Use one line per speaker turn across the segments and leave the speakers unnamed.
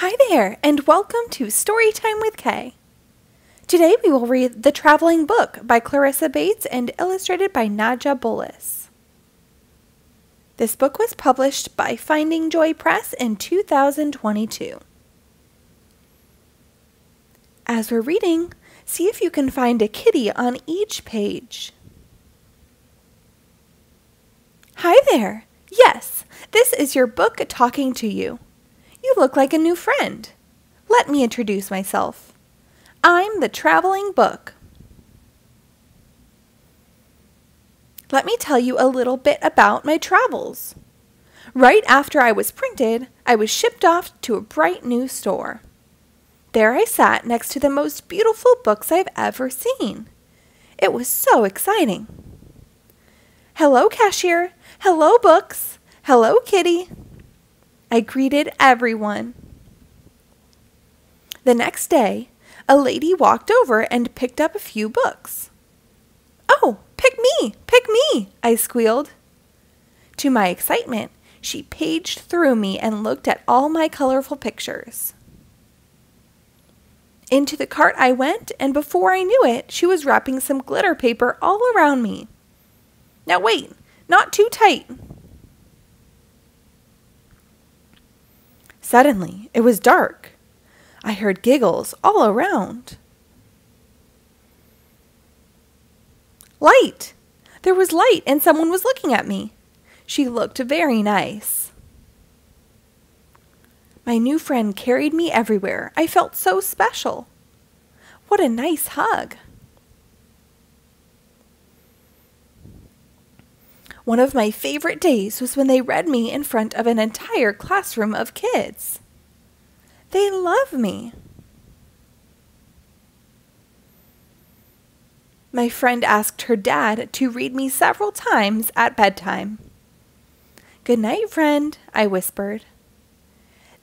Hi there, and welcome to Storytime with Kay. Today we will read The Traveling Book by Charissa Bates and illustrated by Nadja Bullis. This book was published by Finding Joy Press in 2022. As we're reading, see if you can find a kitty on each page. Hi there! Yes, this is your book talking to you. You look like a new friend. Let me introduce myself. I'm the Traveling Book. Let me tell you a little bit about my travels. Right after I was printed, I was shipped off to a bright new store. There I sat next to the most beautiful books I've ever seen. It was so exciting. Hello, cashier. Hello, books. Hello, kitty. I greeted everyone. The next day, a lady walked over and picked up a few books. "Oh, pick me, I squealed. To my excitement, she paged through me and looked at all my colorful pictures. Into the cart I went, and before I knew it, she was wrapping some glitter paper all around me. Now wait, not too tight. Suddenly, it was dark. I heard giggles all around. Light! There was light and someone was looking at me. She looked very nice. My new friend carried me everywhere. I felt so special. What a nice hug. One of my favorite days was when they read me in front of an entire classroom of kids. They love me. My friend asked her dad to read me several times at bedtime. "Good night, friend," I whispered.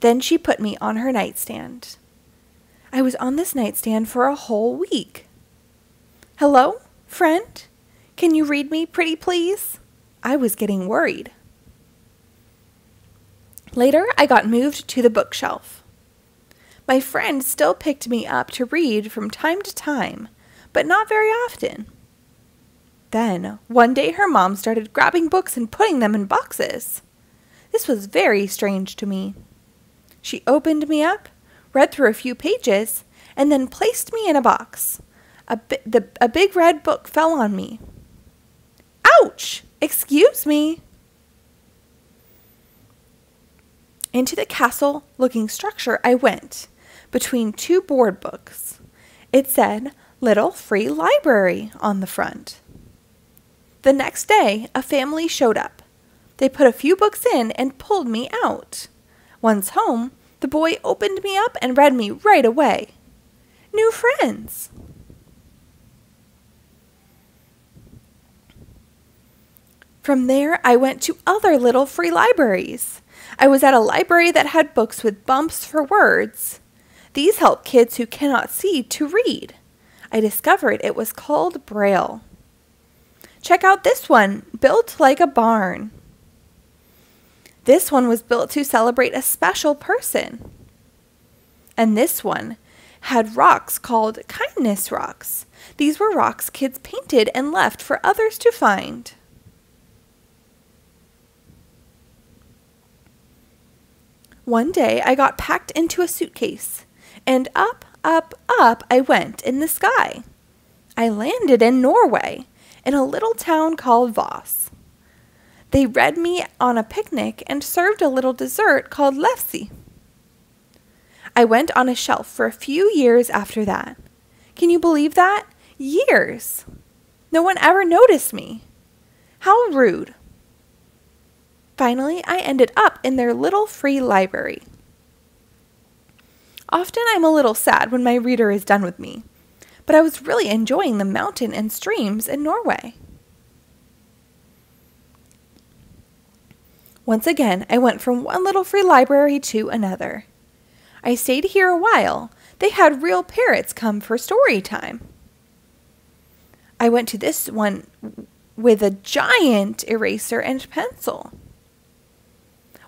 Then she put me on her nightstand. I was on this nightstand for a whole week. "Hello, friend? Can you read me pretty please?" I was getting worried. Later, I got moved to the bookshelf. My friend still picked me up to read from time to time, but not very often. Then, one day her mom started grabbing books and putting them in boxes. This was very strange to me. She opened me up, read through a few pages, and then placed me in a box. A big red book fell on me. Ouch! Excuse me. Into the castle-looking structure I went, between two board books. It said, "Little Free Library" on the front. The next day, a family showed up. They put a few books in and pulled me out. Once home, the boy opened me up and read me right away. New friends. From there, I went to other little free libraries. I was at a library that had books with bumps for words. These help kids who cannot see to read. I discovered it was called Braille. Check out this one, built like a barn. This one was built to celebrate a special person. And this one had rocks called kindness rocks. These were rocks kids painted and left for others to find. One day I got packed into a suitcase, and up I went in the sky. I landed in Norway, in a little town called Voss. They read me on a picnic and served a little dessert called lefse. I went on a shelf for a few years after that. Can you believe that? Years! No one ever noticed me. How rude. Finally, I ended up in their little free library. Often I'm a little sad when my reader is done with me, but I was really enjoying the mountain and streams in Norway. Once again, I went from one little free library to another. I stayed here a while. They had real parrots come for story time. I went to this one with a giant eraser and pencil.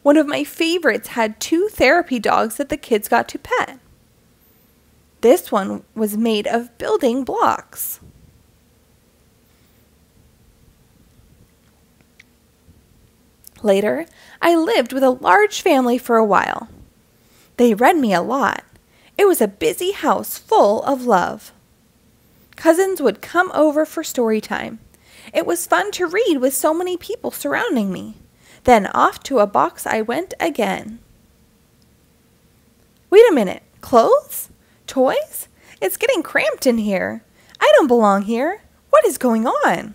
One of my favorites had 2 therapy dogs that the kids got to pet. This one was made of building blocks. Later, I lived with a large family for a while. They read me a lot. It was a busy house full of love. Cousins would come over for story time. It was fun to read with so many people surrounding me. Then off to a box I went again. Wait a minute, clothes? Toys? It's getting cramped in here. I don't belong here. What is going on?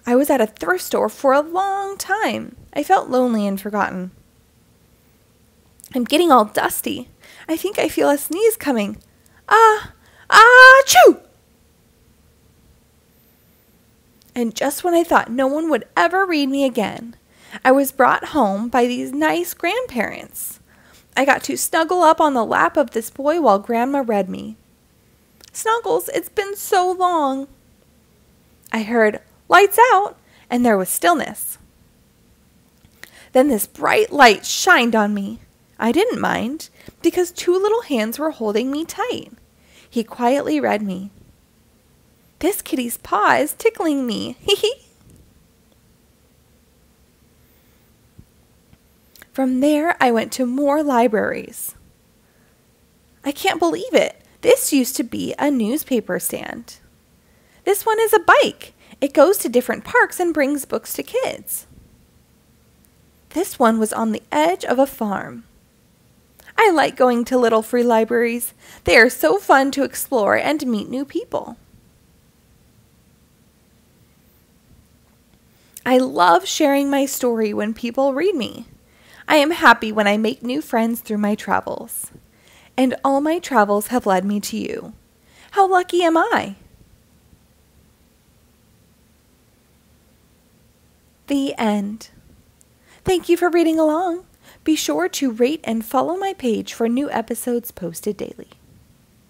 I was at a thrift store for a long time. I felt lonely and forgotten. I'm getting all dusty. I think I feel a sneeze coming. Achoo! And just when I thought no one would ever read me again, I was brought home by these nice grandparents. I got to snuggle up on the lap of this boy while Grandma read me. Snuggles, it's been so long. I heard, lights out, and there was stillness. Then this bright light shined on me. I didn't mind, because 2 little hands were holding me tight. He quietly read me. This kitty's paw is tickling me. From there, I went to more libraries. I can't believe it. This used to be a newspaper stand. This one is a bike. It goes to different parks and brings books to kids. This one was on the edge of a farm. I like going to little free libraries. They are so fun to explore and meet new people. I love sharing my story when people read me. I am happy when I make new friends through my travels. And all my travels have led me to you. How lucky am I? The end. Thank you for reading along. Be sure to rate and follow my page for new episodes posted daily.